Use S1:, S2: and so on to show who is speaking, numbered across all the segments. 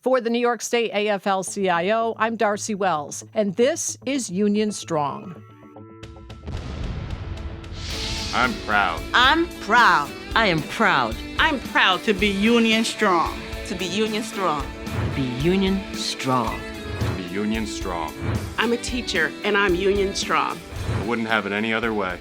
S1: For the New York State AFL-CIO, I'm Darcy Wells, and this is Union Strong.
S2: I'm proud.
S3: I'm proud.
S4: I am proud.
S3: I'm proud to be Union Strong.
S4: To be Union Strong. To be Union Strong.
S2: To be Union Strong.
S5: I'm a teacher, and I'm Union Strong.
S2: I wouldn't have it any other way.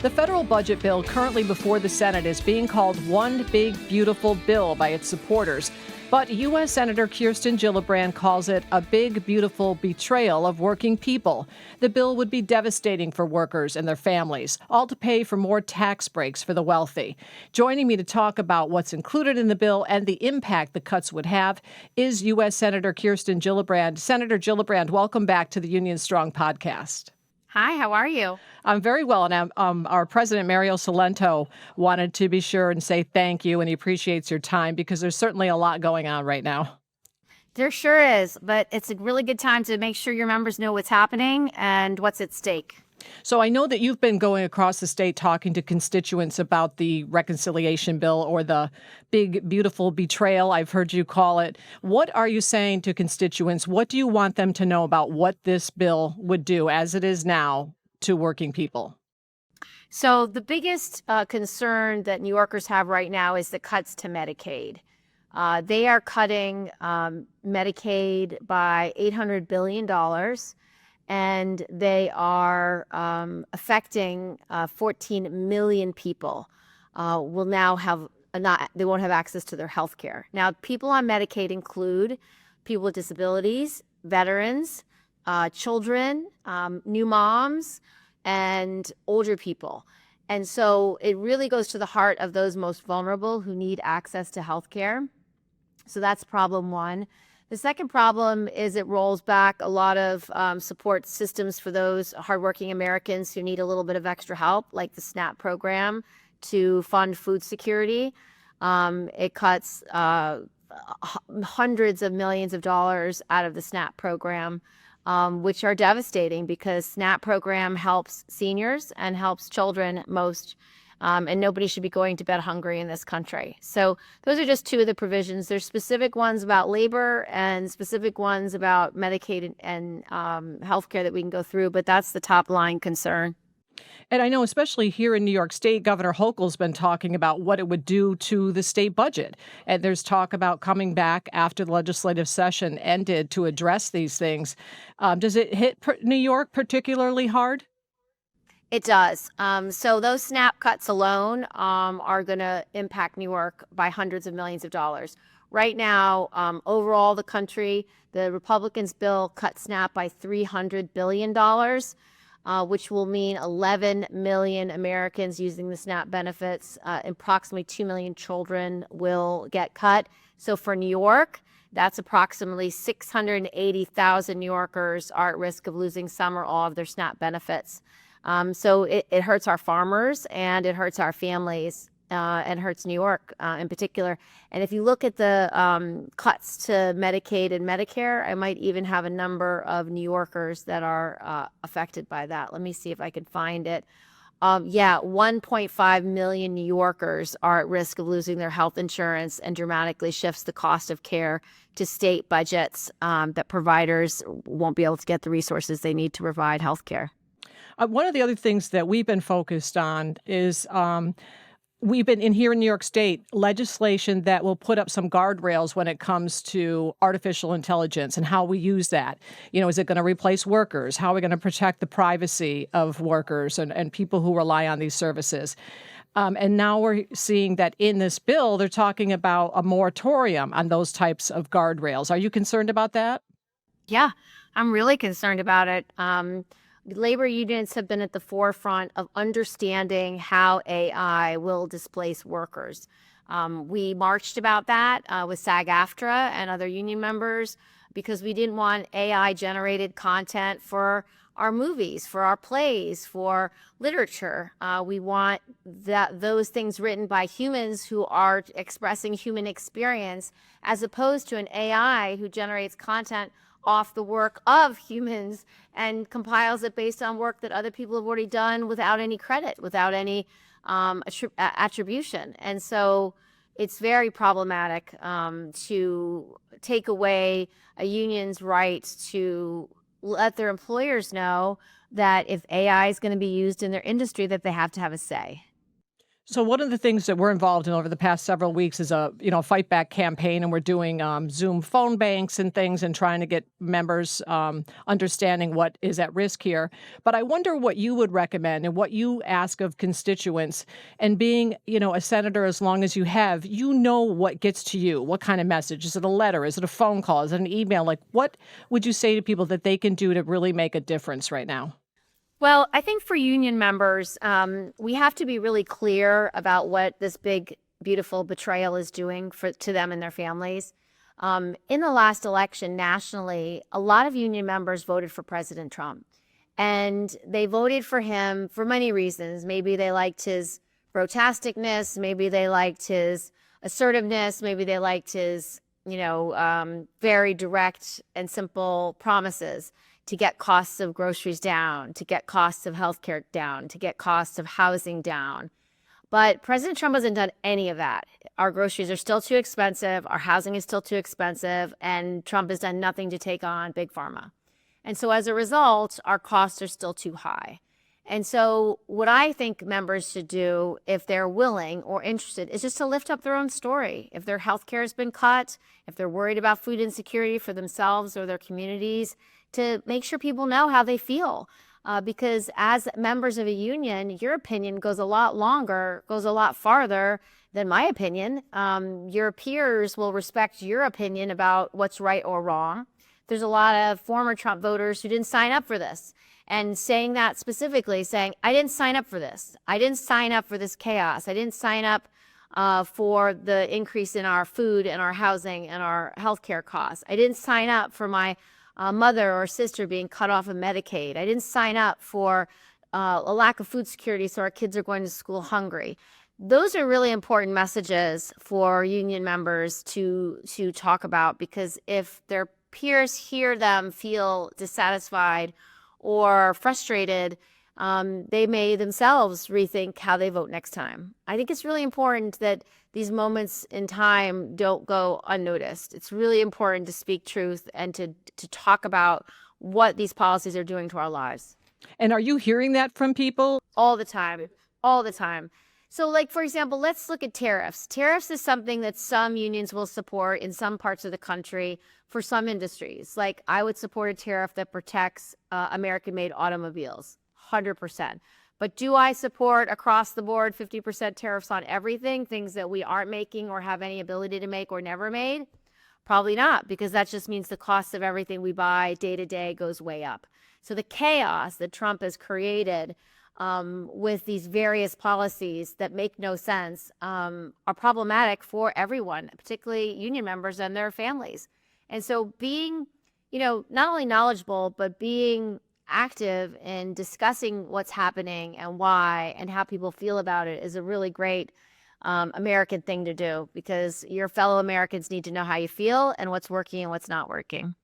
S1: The federal budget bill currently before the Senate is being called One Big Beautiful Bill by its supporters. But U.S. Senator Kirsten Gillibrand calls it a big, beautiful betrayal of working people. The bill would be devastating for workers and their families, all to pay for more tax breaks for the wealthy. Joining me to talk about what's included in the bill and the impact the cuts would have is U.S. Senator Kirsten Gillibrand. Senator Gillibrand, welcome back to the Union Strong podcast.
S6: Hi, how are you?
S1: I'm very well, and our president, Mario Salento, wanted to be sure and say thank you, and he appreciates your time because there's certainly a lot going on right now.
S6: There sure is, but it's a really good time to make sure your members know what's happening and what's at stake.
S1: So I know that you've been going across the state talking to constituents about the reconciliation bill, or the big, beautiful betrayal, I've heard you call it. What are you saying to constituents? What do you want them to know about what this bill would do, as it is now, to working people?
S6: So the biggest concern that New Yorkers have right now is the cuts to Medicaid. They are cutting Medicaid by $800 billion. And they are affecting 14 million people. Will now have they won't have access to their health care. Now, people on Medicaid include people with disabilities, veterans, children, new moms, and older people. And so it really goes to the heart of those most vulnerable who need access to health care. So that's problem one. The second problem is it rolls back a lot of support systems for those hardworking Americans who need a little bit of extra help, like the SNAP program, to fund food security. It cuts hundreds of millions of dollars out of the SNAP program, which are devastating because SNAP program helps seniors and helps children most. And nobody should be going to bed hungry in this country. So those are just two of the provisions. There's specific ones about labor and specific ones about Medicaid and healthcare that we can go through, but that's the top line concern.
S1: And I know, especially here in New York State, Governor Hochul's been talking about what it would do to the state budget. And there's talk about coming back after the legislative session ended to address these things. Does it hit New York particularly hard?
S6: It does. So those SNAP cuts alone are going to impact New York by hundreds of millions of dollars. Right now, overall, the country, the Republicans' bill cut SNAP by $300 billion, which will mean 11 million Americans using the SNAP benefits. Approximately 2 million children will get cut. So for New York, that's approximately 680,000 New Yorkers are at risk of losing some or all of their SNAP benefits. So it hurts our farmers and it hurts our families and hurts New York in particular. And if you look at the cuts to Medicaid and Medicare, I might even have a number of New Yorkers that are affected by that. Let me see if I can find it. 1.5 million New Yorkers are at risk of losing their health insurance, and dramatically shifts the cost of care to state budgets that providers won't be able to get the resources they need to provide health care.
S1: One of the other things that we've been focused on is we've been here in New York State legislation that will put up some guardrails when it comes to artificial intelligence and how we use that. You know, is it going to replace workers? How are we going to protect the privacy of workers and people who rely on these services? And now we're seeing that in this bill, they're talking about a moratorium on those types of guardrails. Are you concerned about that?
S6: Yeah, I'm really concerned about it. Labor unions have been at the forefront of understanding how AI will displace workers. We marched about that with SAG-AFTRA and other union members because we didn't want AI-generated content for our movies, for our plays, for literature. We want those things written by humans who are expressing human experience, as opposed to an AI who generates content off the work of humans and compiles it based on work that other people have already done without any credit, without any attribution. And so it's very problematic to take away a union's right to let their employers know that if AI is going to be used in their industry, that they have to have a say.
S1: So one of the things that we're involved in over the past several weeks is a Fightback campaign, and we're doing Zoom phone banks and things and trying to get members understanding what is at risk here. But I wonder what you would recommend and what you ask of constituents. And being a senator, as long as you have, what gets to you. What kind of message? Is it a letter? Is it a phone call? Is it an email? Like, what would you say to people that they can do to really make a difference right now?
S6: Well, I think for union members, we have to be really clear about what this big, beautiful betrayal is doing to them and their families. In the last election nationally, a lot of union members voted for President Trump. And they voted for him for many reasons. Maybe they liked his brotasticness. Maybe they liked his assertiveness. Maybe they liked his, very direct and simple promises to get costs of groceries down, to get costs of healthcare down, to get costs of housing down. But President Trump hasn't done any of that. Our groceries are still too expensive, our housing is still too expensive, and Trump has done nothing to take on Big Pharma. And so as a result, our costs are still too high. And so what I think members should do, if they're willing or interested, is just to lift up their own story. If their healthcare has been cut, if they're worried about food insecurity for themselves or their communities, to make sure people know how they feel. Because as members of a union, your opinion goes a lot farther than my opinion. Your peers will respect your opinion about what's right or wrong. There's a lot of former Trump voters who didn't sign up for this. And saying that specifically, saying, I didn't sign up for this. I didn't sign up for this chaos. I didn't sign up for the increase in our food and our housing and our healthcare costs. I didn't sign up for my mother or sister being cut off of Medicaid. I didn't sign up for a lack of food security, so our kids are going to school hungry. Those are really important messages for union members to talk about, because if their peers hear them feel dissatisfied or frustrated, they may themselves rethink how they vote next time. I think it's really important that these moments in time don't go unnoticed. It's really important to speak truth and to talk about what these policies are doing to our lives.
S1: And are you hearing that from people?
S6: All the time, all the time. So like, for example, let's look at tariffs. Tariffs is something that some unions will support in some parts of the country for some industries. Like I would support a tariff that protects American-made automobiles, 100%. But do I support across the board 50% tariffs on everything, things that we aren't making or have any ability to make or never made? Probably not, because that just means the cost of everything we buy day to day goes way up. So the chaos that Trump has created with these various policies that make no sense are problematic for everyone, particularly union members and their families. And so being, not only knowledgeable, but being active in discussing what's happening and why and how people feel about it is a really great American thing to do, because your fellow Americans need to know how you feel and what's working and what's not working.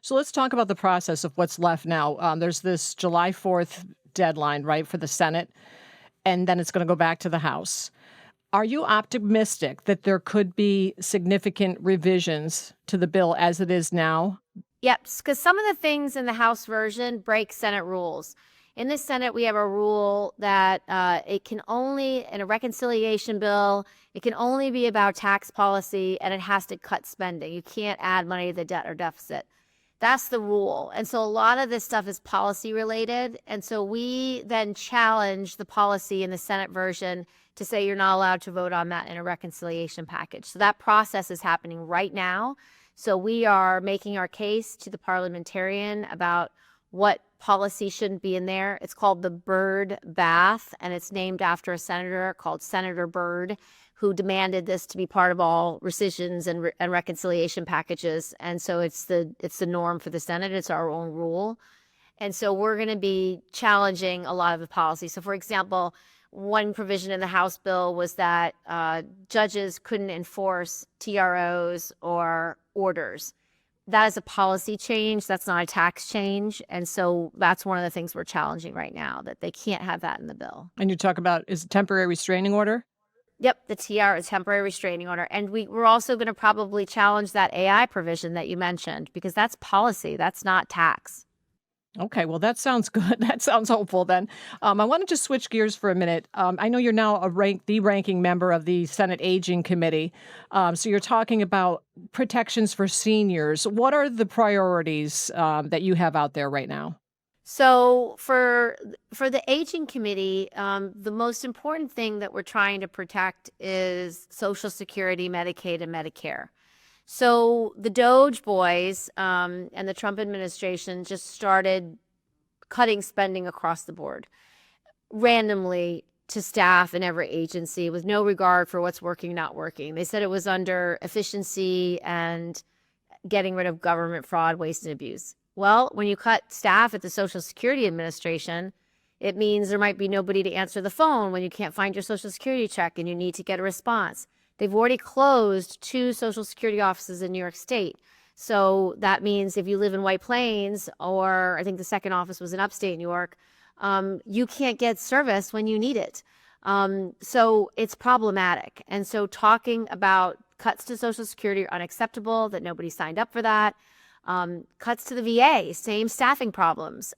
S1: So let's talk about the process of what's left now. There's this July 4th deadline, right, for the Senate, and then it's going to go back to the House. Are you optimistic that there could be significant revisions to the bill as it is now?
S6: Yep, because some of the things in the House version break Senate rules. In the Senate, we have a rule that it can only, in a reconciliation bill, it can only be about tax policy, and it has to cut spending. You can't add money to the debt or deficit. That's the rule. And so a lot of this stuff is policy related. And so we then challenge the policy in the Senate version to say you're not allowed to vote on that in a reconciliation package. So that process is happening right now. So we are making our case to the parliamentarian about what policy shouldn't be in there. It's called the Byrd Bath, and it's named after a senator called Senator Byrd, who demanded this to be part of all rescissions and reconciliation packages. And so it's the norm for the Senate. It's our own rule. And so we're going to be challenging a lot of the policy. So for example, one provision in the House bill was that judges couldn't enforce TROs or orders. that is a policy change. That's not a tax change. And so that's one of the things we're challenging right now, that they can't have that in the bill.
S1: And you talk about, is it temporary restraining order?
S6: Yep, the TR is temporary restraining order. And we're also going to probably challenge that AI provision that you mentioned, because that's policy. That's not tax.
S1: Okay, well, that sounds good. That sounds hopeful then. I want to just switch gears for a minute. I know you're now the ranking member of the Senate Aging Committee. So you're talking about protections for seniors. What are the priorities that you have out there right now?
S6: So for the Aging Committee, the most important thing that we're trying to protect is Social Security, Medicaid, and Medicare. So the Doge boys and the Trump administration just started cutting spending across the board, randomly to staff in every agency with no regard for what's working, not working. They said it was under efficiency and getting rid of government fraud, waste, and abuse. Well, when you cut staff at the Social Security Administration, it means there might be nobody to answer the phone when you can't find your Social Security check and you need to get a response. They've already closed 2 Social Security offices in New York State. So that means if you live in White Plains, or I think the second office was in upstate New York, you can't get service when you need it. So it's problematic. And so talking about cuts to Social Security are unacceptable, that nobody signed up for that. Cuts to the VA, same staffing problems.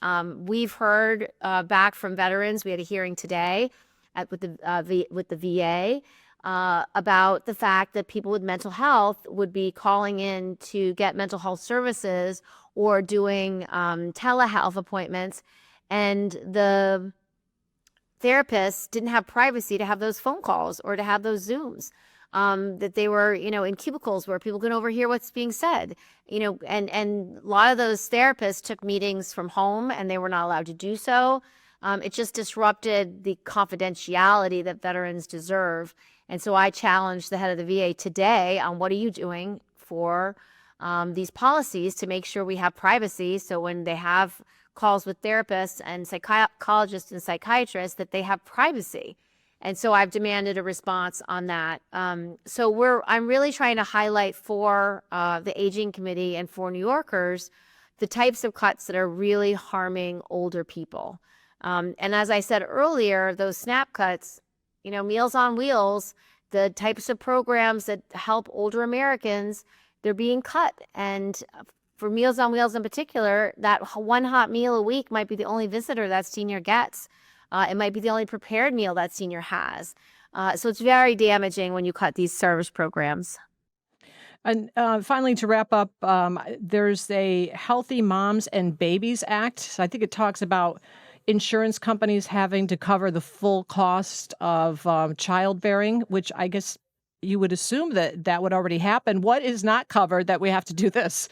S6: We've heard back from veterans. We had a hearing today with the VA. About the fact that people with mental health would be calling in to get mental health services or doing telehealth appointments, and the therapists didn't have privacy to have those phone calls or to have those Zooms. That they were, in cubicles where people can overhear what's being said, and a lot of those therapists took meetings from home and they were not allowed to do so. It just disrupted the confidentiality that veterans deserve. And so I challenged the head of the VA today on what are you doing for these policies to make sure we have privacy, so when they have calls with therapists and psychologists and psychiatrists, that they have privacy. And so I've demanded a response on that. So I'm really trying to highlight for the Aging Committee and for New Yorkers the types of cuts that are really harming older people. And as I said earlier, those SNAP cuts, Meals on Wheels, the types of programs that help older Americans, they're being cut. And for Meals on Wheels in particular, that one hot meal a week might be the only visitor that senior gets. It might be the only prepared meal that senior has. So it's very damaging when you cut these service programs.
S1: And finally, to wrap up, there's a Healthy Moms and Babies Act. So I think it talks about insurance companies having to cover the full cost of childbearing, which I guess you would assume that would already happen. What is not covered that we have to do this?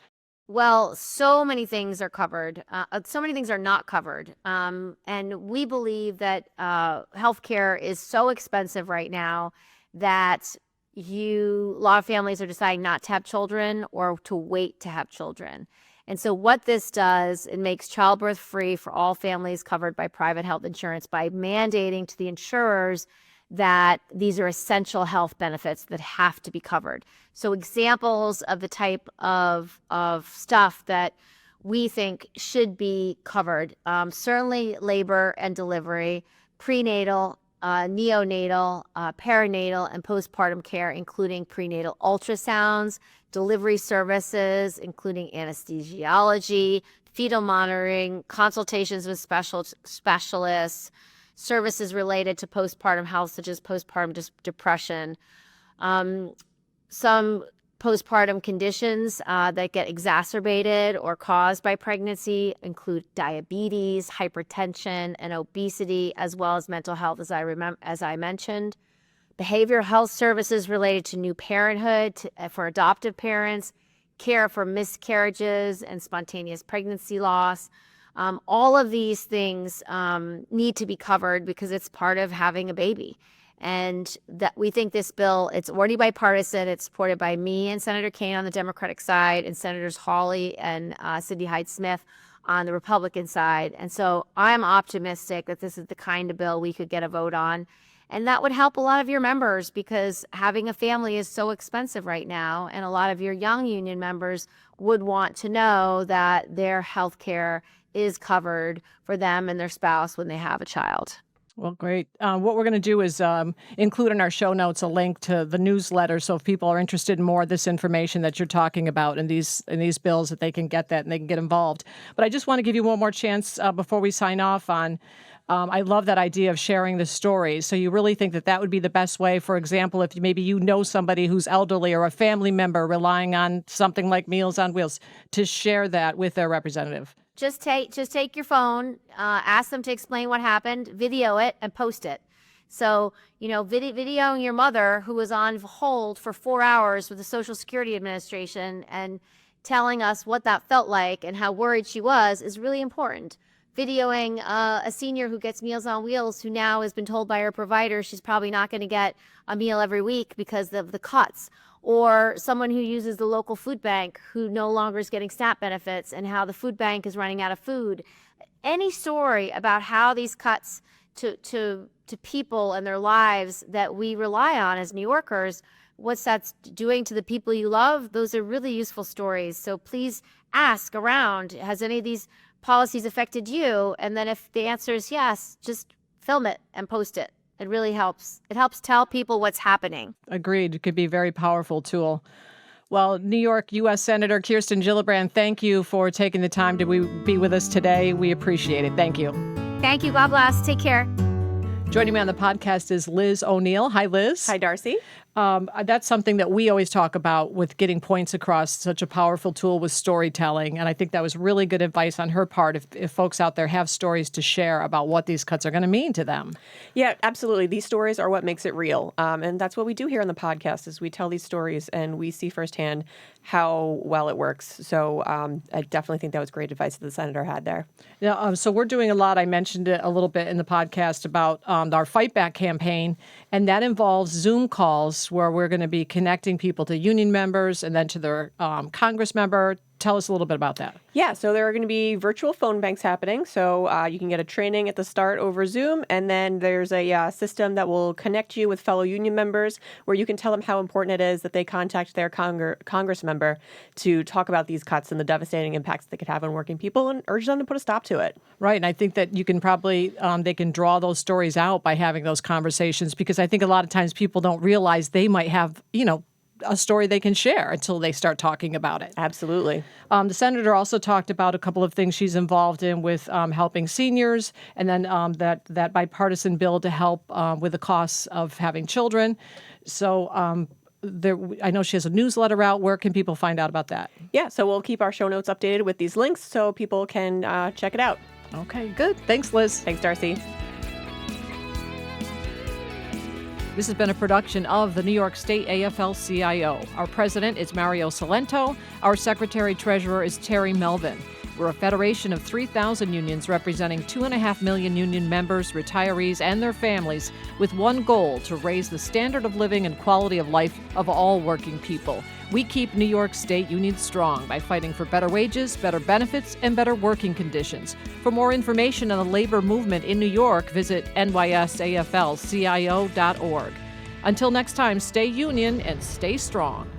S6: Well, so many things are covered. So many things are not covered. And we believe that healthcare is so expensive right now that a lot of families are deciding not to have children or to wait to have children. And so what this does, it makes childbirth free for all families covered by private health insurance by mandating to the insurers that these are essential health benefits that have to be covered. So examples of the type of stuff that we think should be covered, certainly labor and delivery, prenatal, neonatal, perinatal, and postpartum care, including prenatal ultrasounds, delivery services, including anesthesiology, fetal monitoring, consultations with specialists, services related to postpartum health, such as postpartum depression. Some postpartum conditions that get exacerbated or caused by pregnancy include diabetes, hypertension, and obesity, as well as mental health, as I mentioned. Behavioral health services related to new parenthood for adoptive parents, care for miscarriages and spontaneous pregnancy loss. All of these things need to be covered because it's part of having a baby. And that we think this bill, it's already bipartisan. It's supported by me and Senator Kaine on the Democratic side and Senators Hawley and Cindy Hyde-Smith on the Republican side. And so I'm optimistic that this is the kind of bill we could get a vote on. And that would help a lot of your members because having a family is so expensive right now. And a lot of your young union members would want to know that their health care is covered for them and their spouse when they have a child.
S1: Well, great. What we're going to do is include in our show notes a link to the newsletter. So if people are interested in more of this information that you're talking about in these bills, that they can get that and they can get involved. But I just want to give you one more chance before we sign off on. I love that idea of sharing the stories. So you really think that that would be the best way? For example, if maybe you know somebody who's elderly or a family member relying on something like Meals on Wheels, to share that with their representative.
S6: Just take your phone, ask them to explain what happened, video it, and post it. So, videoing your mother who was on hold for 4 hours with the Social Security Administration and telling us what that felt like and how worried she was is really important. Videoing a senior who gets Meals on Wheels who now has been told by her provider she's probably not going to get a meal every week because of the cuts. Or someone who uses the local food bank who no longer is getting SNAP benefits and how the food bank is running out of food. Any story about how these cuts to people and their lives that we rely on as New Yorkers, what's that doing to the people you love, those are really useful stories. So please ask around, has any of these policies affected you? And then if the answer is yes, just film it and post it. It really helps. It helps tell people what's happening.
S1: Agreed. It could be a very powerful tool. Well, New York U.S. Senator Kirsten Gillibrand, thank you for taking the time to be with us today. We appreciate it. Thank you.
S6: Thank you. God bless. Take care.
S1: Joining me on the podcast is Liz ONeal. Hi, Liz.
S7: Hi, Darcy.
S1: That's something that we always talk about with getting points across, such a powerful tool with storytelling. And I think that was really good advice on her part if folks out there have stories to share about what these cuts are going to mean to them.
S7: Yeah, absolutely. These stories are what makes it real. And that's what we do here on the podcast is we tell these stories and we see firsthand how well it works. So I definitely think that was great advice that the senator had there.
S1: Yeah, so we're doing a lot. I mentioned it a little bit in the podcast about our Fightback campaign, and that involves Zoom calls where we're going to be connecting people to union members and then to their Congress member. Tell us a little bit about that.
S7: Yeah, so there are going to be virtual phone banks happening. So you can get a training at the start over Zoom, and then there's a system that will connect you with fellow union members where you can tell them how important it is that they contact their Congress member to talk about these cuts and the devastating impacts they could have on working people and urge them to put a stop to it.
S1: Right, and I think that you can probably, they can draw those stories out by having those conversations because I think a lot of times people don't realize they might have, a story they can share until they start talking about it.
S7: Absolutely.
S1: The senator also talked about a couple of things she's involved in with helping seniors, and then that bipartisan bill to help with the costs of having children. So I know she has a newsletter out. Where can people find out about that?
S7: Yeah, so we'll keep our show notes updated with these links so people can check it out.
S1: Okay, good. Thanks, Liz.
S7: Thanks, Darcy.
S1: This has been a production of the New York State AFL-CIO. Our president is Mario Salento. Our secretary-treasurer is Terry Melvin. We're a federation of 3,000 unions representing 2.5 million union members, retirees, and their families, with one goal: to raise the standard of living and quality of life of all working people. We keep New York State unions strong by fighting for better wages, better benefits, and better working conditions. For more information on the labor movement in New York, visit nysaflcio.org. Until next time, stay union and stay strong.